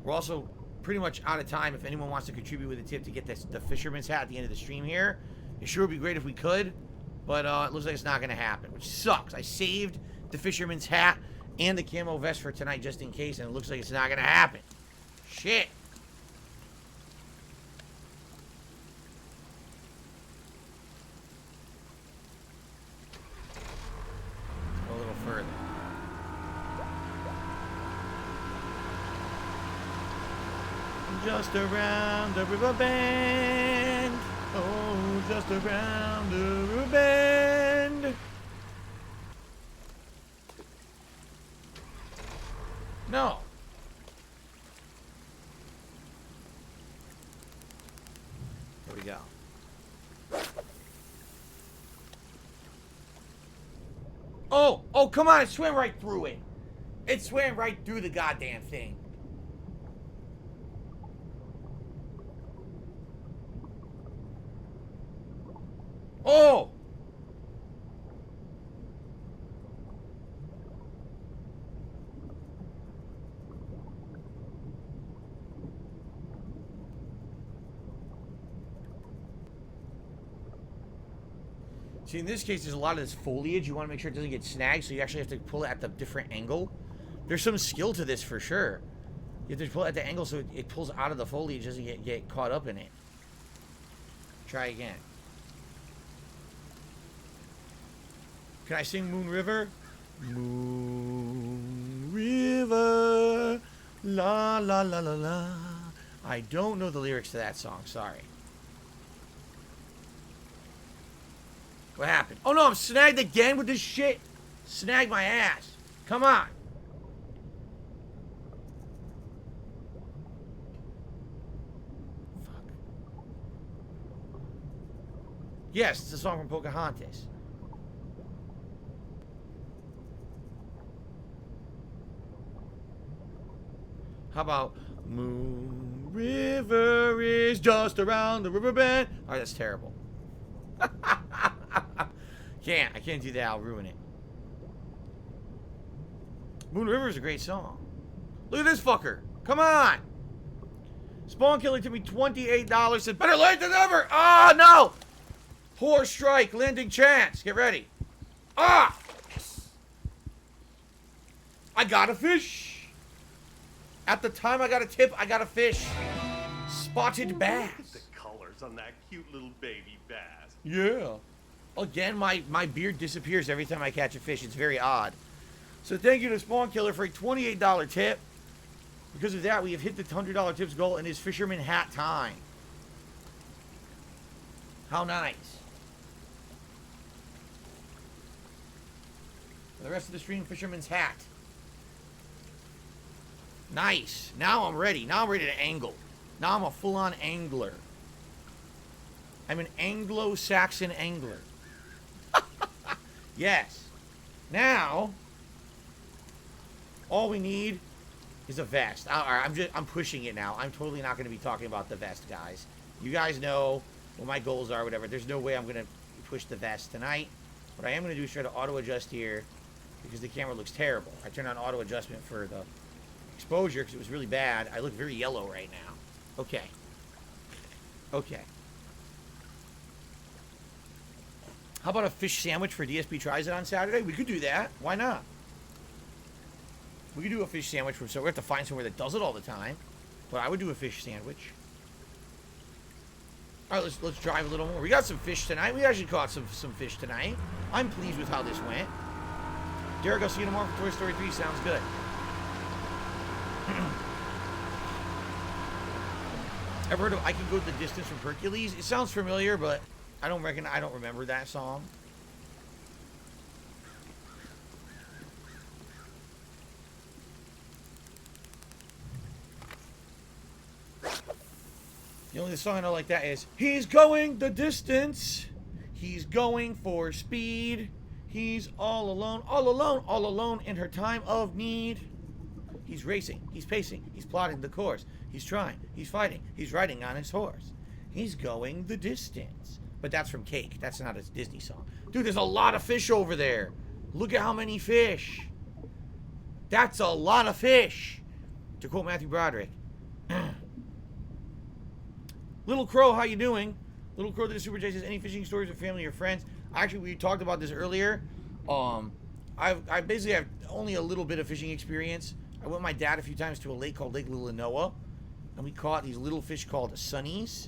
We're also pretty much out of time. If anyone wants to contribute with a tip to get the fisherman's hat at the end of the stream here, it sure would be great if we could. But it looks like it's not gonna happen, which sucks. I saved the fisherman's hat and the camo vest for tonight just in case, and it looks like it's not gonna happen. Shit. Go a little further. Just around the river bend. Oh, just around the river bend. No. There we go. Oh, come on, it swam right through it. It swam right through the goddamn thing. Oh! See, in this case, there's a lot of this foliage. You want to make sure it doesn't get snagged, so you actually have to pull it at the different angle. There's some skill to this for sure. You have to pull it at the angle so it pulls out of the foliage, doesn't get caught up in it. Try again. Can I sing Moon River? Moon River, la la la la la. I don't know the lyrics to that song, sorry. What happened? Oh no, I'm snagged again with this shit. Snag my ass. Come on. Fuck. Yes, it's a song from Pocahontas. How about Moon River is just around the river bend? Alright, that's terrible. I can't do that. I'll ruin it. Moon River is a great song. Look at this fucker. Come on. Spawn Killer took me $28. Said, better late than never. Ah, no. Poor strike. Landing chance. Get ready. Ah. Yes. I got a fish. At the time I got a tip, I got a fish. Spotted bass. Look at the colors on that cute little baby bass. Yeah. Again, my beard disappears every time I catch a fish. It's very odd. So thank you to Spawn Killer for a $28 tip. Because of that, we have hit the $100 tips goal and it's fisherman hat time. How nice. For the rest of the stream, fisherman's hat. Nice. Now I'm ready. Now I'm ready to angle. Now I'm a full-on angler. I'm an Anglo-Saxon angler. Yes. Now, all we need is a vest. I'm pushing it now. I'm totally not going to be talking about the vest, guys. You guys know what my goals are, whatever. There's no way I'm going to push the vest tonight. What I am going to do is try to auto-adjust here because the camera looks terrible. I turned on auto-adjustment for the exposure because it was really bad. I look very yellow right now. Okay. Okay. How about a fish sandwich for DSP Tries It on Saturday? We could do that. Why not? We could do a fish sandwich for, so we have to find somewhere that does it all the time. But I would do a fish sandwich. All right, let's drive a little more. We got some fish tonight. We actually caught some fish tonight. I'm pleased with how this went. Derek, I'll see you tomorrow for Toy Story 3. Sounds good. Ever heard of I Can Go the Distance from Hercules? It sounds familiar, but I don't remember that song. The only song I know like that is he's going the distance. He's going for speed. He's all alone in her time of need. He's racing, he's pacing, he's plotting the course. He's trying, he's fighting, he's riding on his horse. He's going the distance. But that's from Cake. That's not a Disney song. Dude, there's a lot of fish over there. Look at how many fish. That's a lot of fish. To quote Matthew Broderick. Little Crow, how you doing? Little Crow to the Super J says, any fishing stories with family or friends? Actually, we talked about this earlier. I basically have only a little bit of fishing experience. I went with my dad a few times to a lake called Lake Lilinoa, and we caught these little fish called sunnies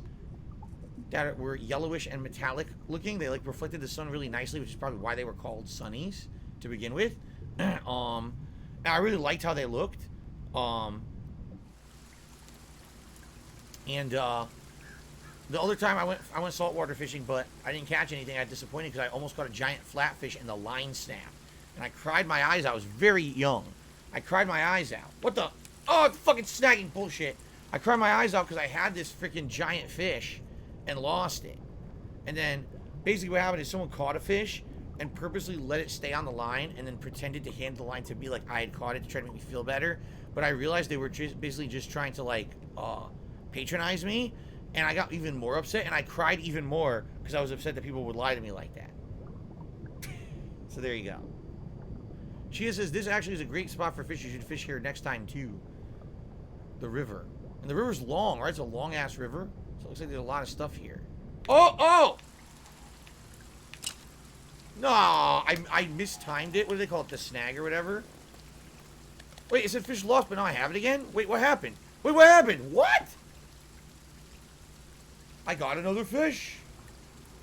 that were yellowish and metallic looking. They like reflected the sun really nicely, which is probably why they were called sunnies to begin with. And I really liked how they looked. The other time I went saltwater fishing, but I didn't catch anything. I was disappointed because I almost caught a giant flatfish and the line snapped. And I cried my eyes out. I was very young. I cried my eyes out. What the? Oh, it's fucking snagging bullshit. I cried my eyes out because I had this freaking giant fish and lost it. And then basically what happened is someone caught a fish and purposely let it stay on the line and then pretended to hand the line to me like I had caught it to try to make me feel better. But I realized they were basically just trying to like patronize me. And I got even more upset, and I cried even more because I was upset that people would lie to me like that. So there you go. Chia says, this actually is a great spot for fish. You should fish here next time, too. The river. And the river's long, right? It's a long-ass river. So it looks like there's a lot of stuff here. Oh, oh! No, I mistimed it. What do they call it? The snag or whatever? Wait, it said fish lost, but now I have it again? Wait, what happened? Wait, what happened? What? I got another fish.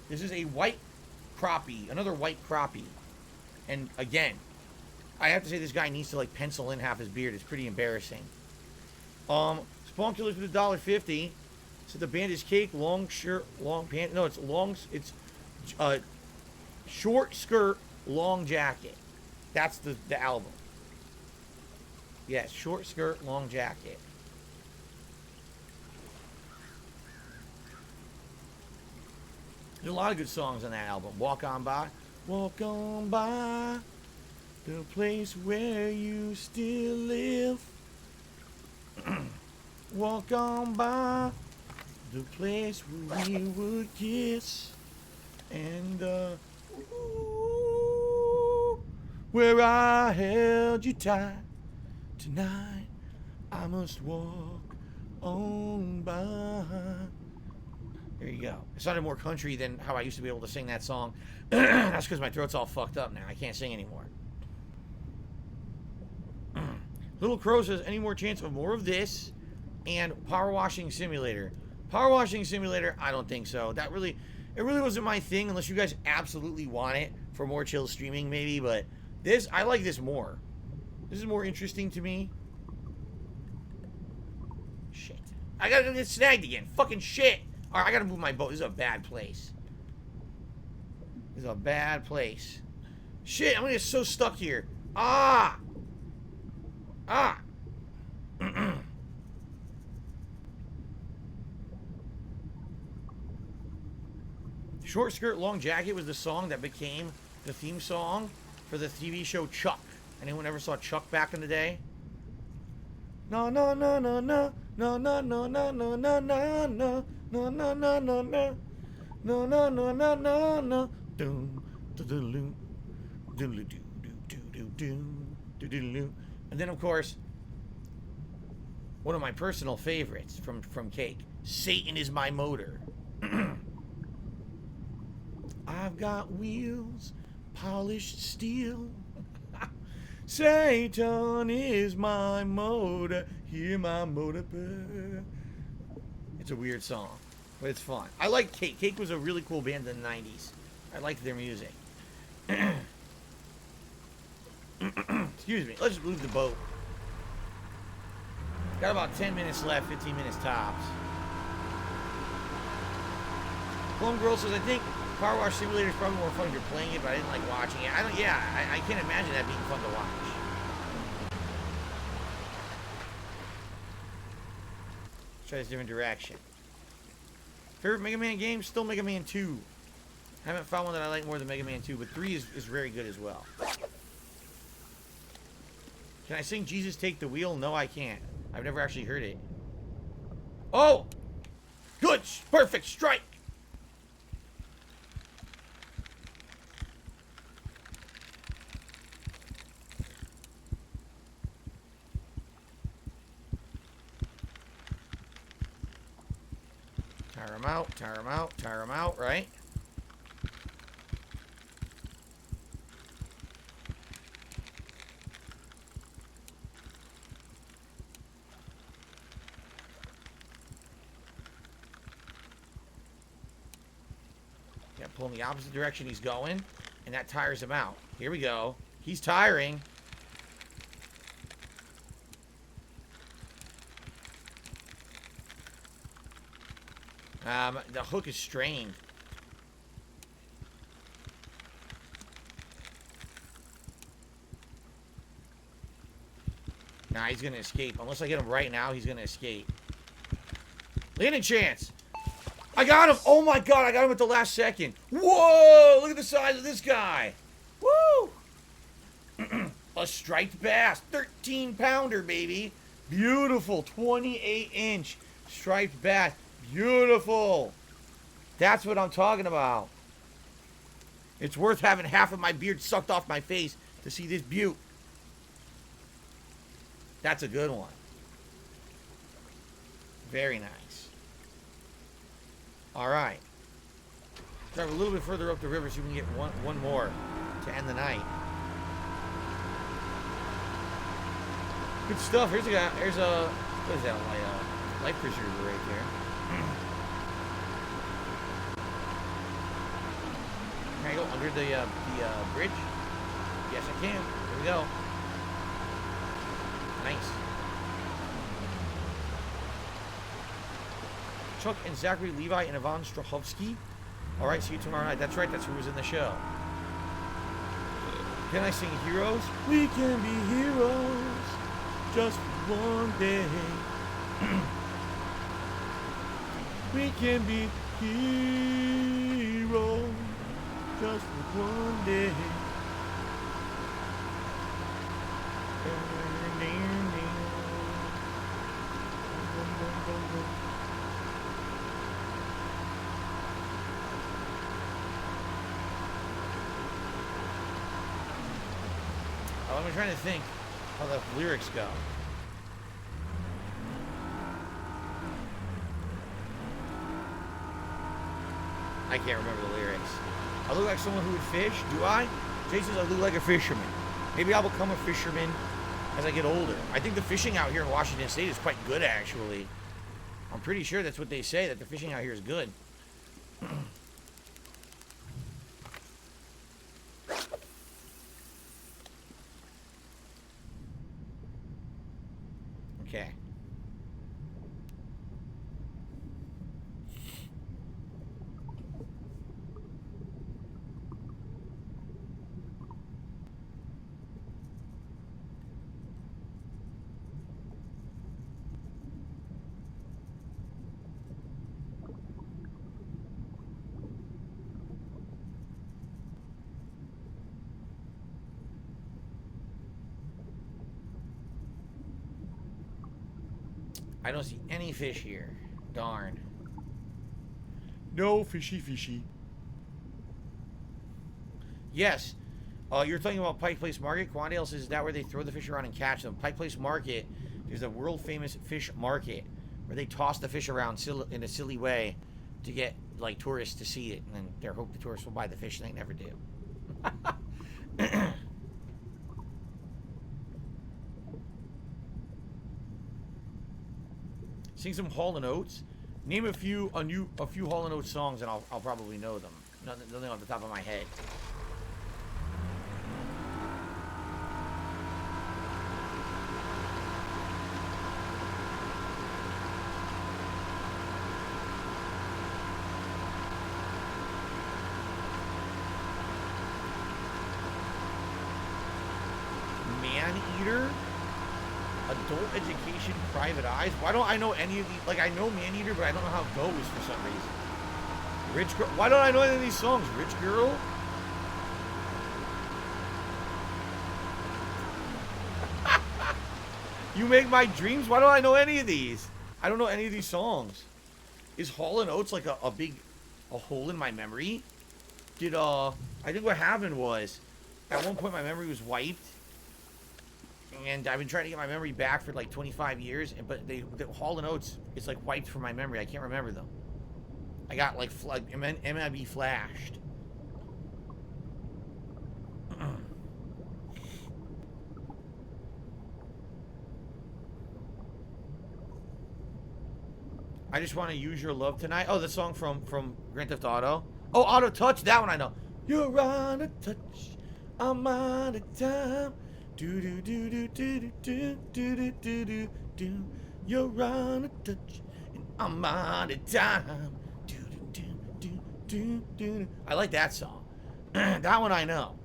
This is a white crappie. Another white crappie. And again, I have to say this guy needs to like pencil in half his beard. It's pretty embarrassing. Spawn Killers with $1.50. So the band is Cake, long shirt, long pant. No, it's long. It's short skirt, long jacket. That's the album. Yes, short skirt, long jacket. There's a lot of good songs on that album. Walk on by the place where you still live. Walk on by the place where we would kiss. And where I held you tight. Tonight I must walk on by. There you go. It sounded more country than how I used to be able to sing that song. That's because my throat's all fucked up now. I can't sing anymore. Little Crow says, any more chance of more of this? And Power Washing Simulator. Power Washing Simulator, I don't think so. It really wasn't my thing unless you guys absolutely want it for more chill streaming maybe. But this, I like this more. This is more interesting to me. Shit. I gotta get snagged again. Fucking shit. Alright, I gotta move my boat. This is a bad place. This is a bad place. Shit, I'm gonna get so stuck here. Ah! Ah! Short Skirt, Long Jacket was the song that became the theme song for the TV show Chuck. Anyone ever saw Chuck back in the day? No, no, no, no, no. No, no, no, no, no, no, no, no. No, no, no, no, no. No, no, no, no, no, no. Doom, do-do-loo. Do-do-do-do-do-do-do. And then, of course, one of my personal favorites from Cake. Satan is my motor. I've got wheels, polished steel. Satan is my motor. Hear my motor purr. It's a weird song, but it's fun. I like Cake. Cake was a really cool band in the 90s. I liked their music. Excuse me. Let's move the boat. Got about 10 minutes left, 15 minutes tops. Plum Girl says, I think Power Wash Simulator is probably more fun if you're playing it, but I didn't like watching it. I can't imagine that being fun to watch. Let's try this different direction. Favorite Mega Man game? Still Mega Man 2. Haven't found one that I like more than Mega Man 2, but 3 is very good as well. Can I sing Jesus Take the Wheel? No, I can't. I've never actually heard it. Oh! Good! Perfect strike! Tire him out, tire him out, tire him out, right? Yeah, pull in the opposite direction he's going, and that tires him out. Here we go. He's tiring. The hook is strained. Nah, he's gonna escape. Unless I get him right now, he's gonna escape. Landing chance! I got him! Oh my god, I got him at the last second. Whoa! Look at the size of this guy. Woo! A striped bass. 13-pounder, baby. Beautiful. 28-inch striped bass. Beautiful. That's what I'm talking about. It's worth having half of my beard sucked off my face to see this beaut. That's a good one. Very nice. All right. Drive a little bit further up the river so we can get one more to end the night. Good stuff. Here's a guy. Here's a, what is that? My life preserver right there. Can I go under the bridge? Yes, I can. Here we go. Nice. Chuck and Zachary Levi and Ivan Strahovski. All right, see you tomorrow night. That's right. That's who was in the show. Can I sing Heroes? We can be heroes just for one day. We can be heroes just for one day. Oh, I'm trying to think how the lyrics go. I can't remember the lyrics. I look like someone who would fish. Do I? Jay says I look like a fisherman. Maybe I'll become a fisherman as I get older. I think the fishing out here in Washington State is quite good, actually. I'm pretty sure that's what they say, that the fishing out here is good. Okay. I don't see any fish here. Darn. No fishy. Yes. You're talking about Pike Place Market. Quandale says, is that where they throw the fish around and catch them? Pike Place Market is a world-famous fish market where they toss the fish around in a silly way to get, like, tourists to see it. And then they hope the tourists will buy the fish, and they never do. Sing some Hall & Oates. Name a few Hall & Oates songs, and I'll probably know them. Nothing off the top of my head. Maneater, Adult Education, Private Eyes. Why don't I know any of these? Like, I know Maneater, but I don't know how it goes for some reason. Rich Girl. Why don't I know any of these songs? Rich Girl? You Make My Dreams? Why don't I know any of these? I don't know any of these songs. Is Hall & Oates like a hole in my memory? I think what happened was, at one point my memory was wiped. And I've been trying to get my memory back for like 25 years. But the Hall & Oates, it's like wiped from my memory. I can't remember them. I got like MIB flashed. I Just Want to Use Your Love Tonight. Oh, the song from Grand Theft Auto. Oh, Auto Touch. That one I know. You're on a touch. I'm out of time. Do do do do do do do do do do do. You're on a touch, and I'm out of time. Do do do do do do. I like that song. That one I know.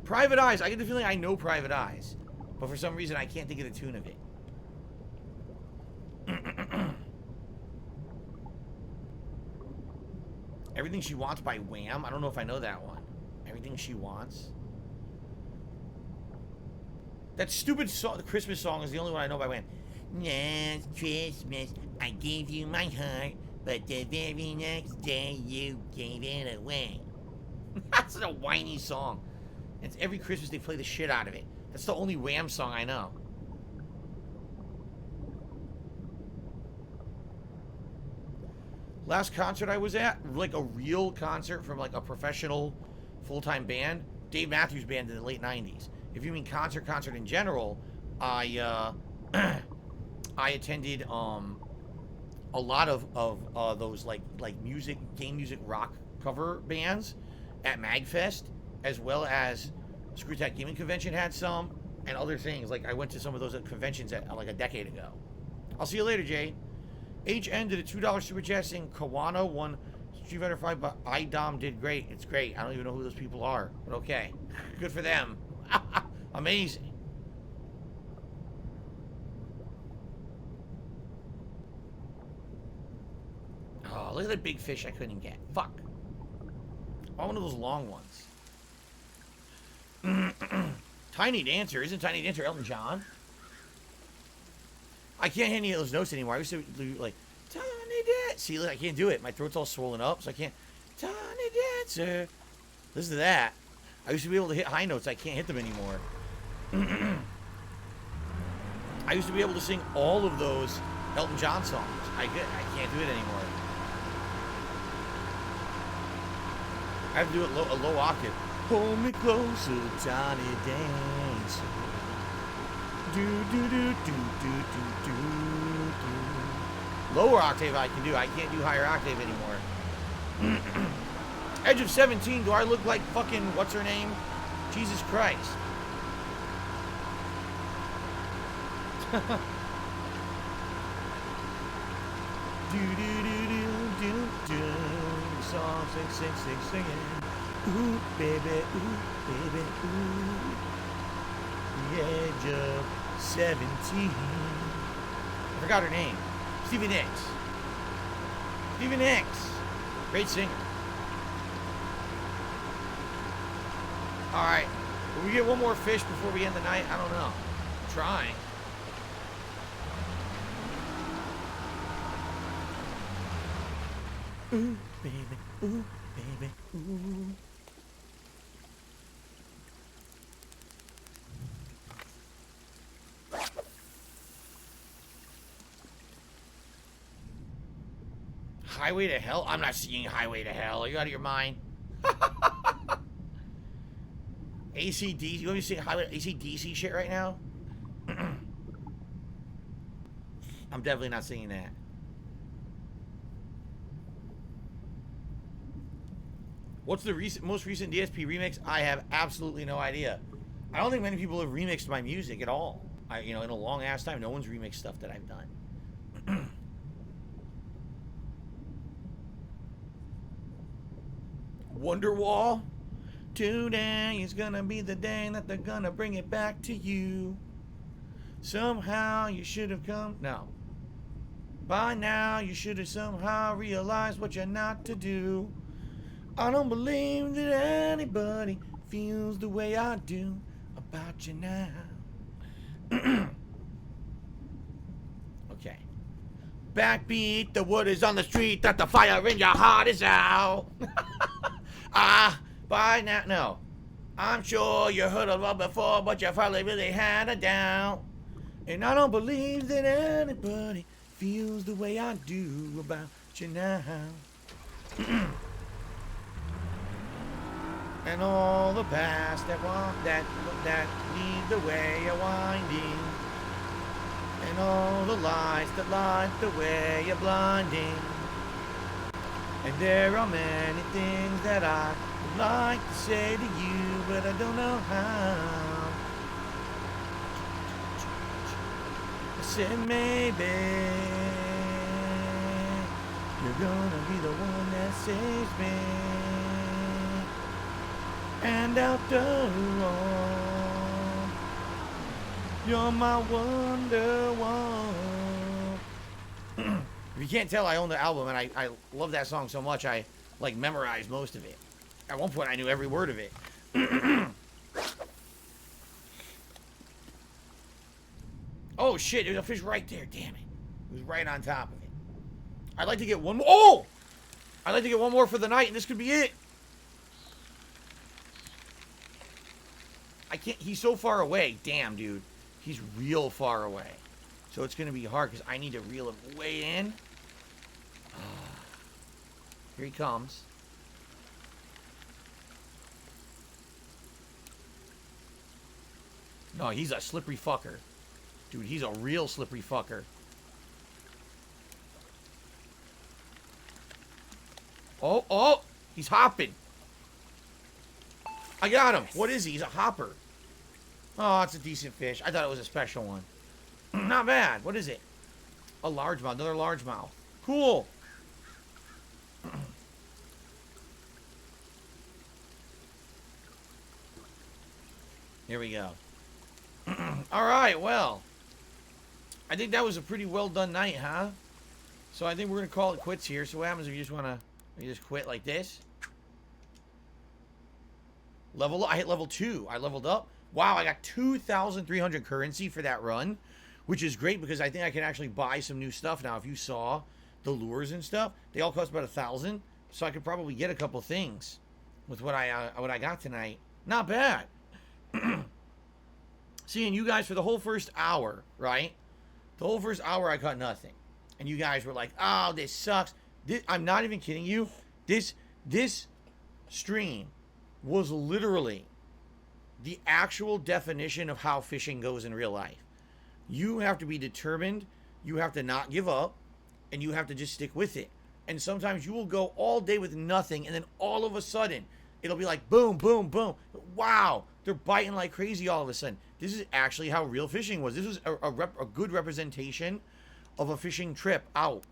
Private Eyes. I get the feeling I know Private Eyes, but for some reason I can't think of the tune of it. Everything She Wants by Wham. I don't know if I know that one. Everything She Wants. That stupid song, the Christmas song, is the only one I know by Wham. Last Christmas, I gave you my heart, but the very next day you gave it away. That's a whiny song. It's every Christmas they play the shit out of it. That's the only Wham song I know. Last concert I was at, like a real concert from like a professional full-time band, Dave Matthews Band in the late 90s. If you mean concert in general, I I attended a lot of those like music, game music, rock cover bands at MagFest, as well as Screwtack Gaming Convention had some, and other things. Like I went to some of those conventions like a decade ago. I'll see you later, Jay. HN did a $2 super chat saying Kawano won Street Fighter 5, but IDOM did great. It's great. I don't even know who those people are, but okay. Good for them. Amazing. Oh, look at the big fish I couldn't get. Fuck. I want one of those long ones. Tiny Dancer. Isn't Tiny Dancer Elton John? I can't hear any of those notes anymore. I used to do like, Tiny Dancer. See, look, I can't do it. My throat's all swollen up, so I can't. Tiny Dancer. Listen to that. I used to be able to hit high notes. I can't hit them anymore. I used to be able to sing all of those Elton John songs. I can't do it anymore. I have to do it a low octave. Hold me closer, Tiny Dancer. Do do do do do do do. Lower octave I can do. I can't do higher octave anymore. Edge of 17. Do I look like fucking what's her name? Jesus Christ. Do do do do do do. Song singing. Ooh baby, ooh. The age of 17. I forgot her name. Stevie Nicks. Stevie Nicks. Great singer. Alright. Will we get one more fish before we end the night? I don't know. I'm trying. Ooh, baby. Ooh, baby. Ooh. Highway to Hell? I'm not seeing Highway to Hell. Are you out of your mind? ACDC? You want me to see ACDC shit right now? I'm definitely not singing that. What's the most recent DSP remix? I have absolutely no idea. I don't think many people have remixed my music at all. In a long ass time, no one's remixed stuff that I've done. Wonderwall. Today is gonna be the day that they're gonna bring it back to you. Somehow you should have come. No. By now you should have somehow realized what you're not to do. I don't believe that anybody feels the way I do about you now. Okay. Backbeat, the word is on the street that the fire in your heart is out. By now, no. I'm sure you heard of it before, but you probably really had a doubt. And I don't believe that anybody feels the way I do about you now. And all the past that lead the way you're winding. And all the lies that light the way you're blinding. And there are many things that I would like to say to you, but I don't know how. I said maybe you're gonna be the one that saves me. And after all, you're my Wonderwall. If you can't tell, I own the album, and I love that song so much, I, like, memorized most of it. At one point, I knew every word of it. Oh, shit, there's a fish right there. Damn it. It was right on top of it. I'd like to get one more. Oh! I'd like to get one more for the night, and this could be it. I can't. He's so far away. Damn, dude. He's real far away. So it's going to be hard because I need to reel him way in. Here he comes. No, he's a slippery fucker. Dude, he's a real slippery fucker. Oh, he's hopping. I got him. What is he? He's a hopper. Oh, it's a decent fish. I thought it was a special one. Not bad. What is it? A largemouth. Another largemouth. Cool. Here we go. All right, well. I think that was a pretty well done night, huh? So I think we're going to call it quits here. So what happens if you just want to... You just quit like this? Level up. I hit level 2. I leveled up. Wow, I got 2,300 currency for that run, which is great because I think I can actually buy some new stuff now. If you saw the lures and stuff, they all cost about 1,000, so I could probably get a couple things with what I got tonight. Not bad. Seeing you guys for the whole first hour, right? The whole first hour I caught nothing, and you guys were like, "Oh, this sucks." I'm not even kidding you. This stream was literally the actual definition of how fishing goes in real life. You have to be determined, you have to not give up, and you have to just stick with it. And sometimes you will go all day with nothing, and then all of a sudden, it'll be like boom, boom, boom. Wow, they're biting like crazy all of a sudden. This is actually how real fishing was. This was a good representation of a fishing trip out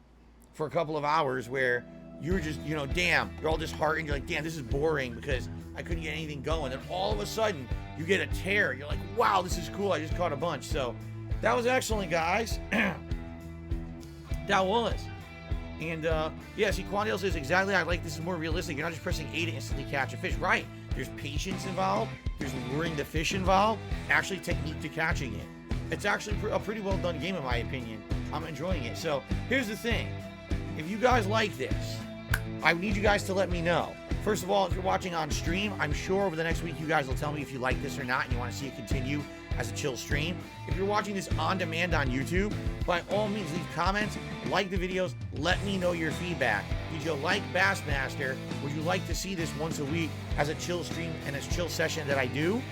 for a couple of hours where you're just, you know, damn, you're all disheartened. You're like, damn, this is boring because I couldn't get anything going. And all of a sudden, you get a tear. You're like, wow, this is cool. I just caught a bunch. So that was excellent, guys. That was. And, yeah, see, Quandale says exactly, I like this is more realistic. You're not just pressing A to instantly catch a fish. Right. There's patience involved. There's luring the fish involved. Actually, technique to catching it. It's actually a pretty well done game, in my opinion. I'm enjoying it. So here's the thing. If you guys like this, I need you guys to let me know. First of all, if you're watching on stream, I'm sure over the next week you guys will tell me if you like this or not and you want to see it continue as a chill stream. If you're watching this on demand on YouTube, by all means leave comments, like the videos, let me know your feedback. Did you like Bassmaster? Would you like to see this once a week as a chill stream and a chill session that I do?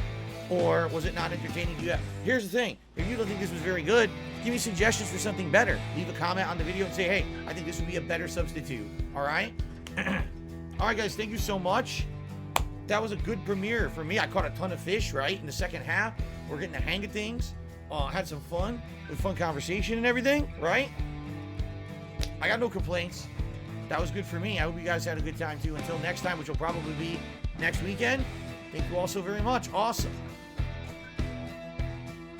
Or was it not entertaining to you? Here's the thing. If you don't think this was very good, give me suggestions for something better. Leave a comment on the video and say, hey, I think this would be a better substitute. All right? All right, guys, thank you so much. That was a good premiere for me. I caught a ton of fish, right, in the second half. We're getting the hang of things. Had some fun with fun conversation and everything, right? I got no complaints. that was good for me. I hope you guys had a good time too. Until next time, which will probably be next weekend. Thank you all so very much. Awesome.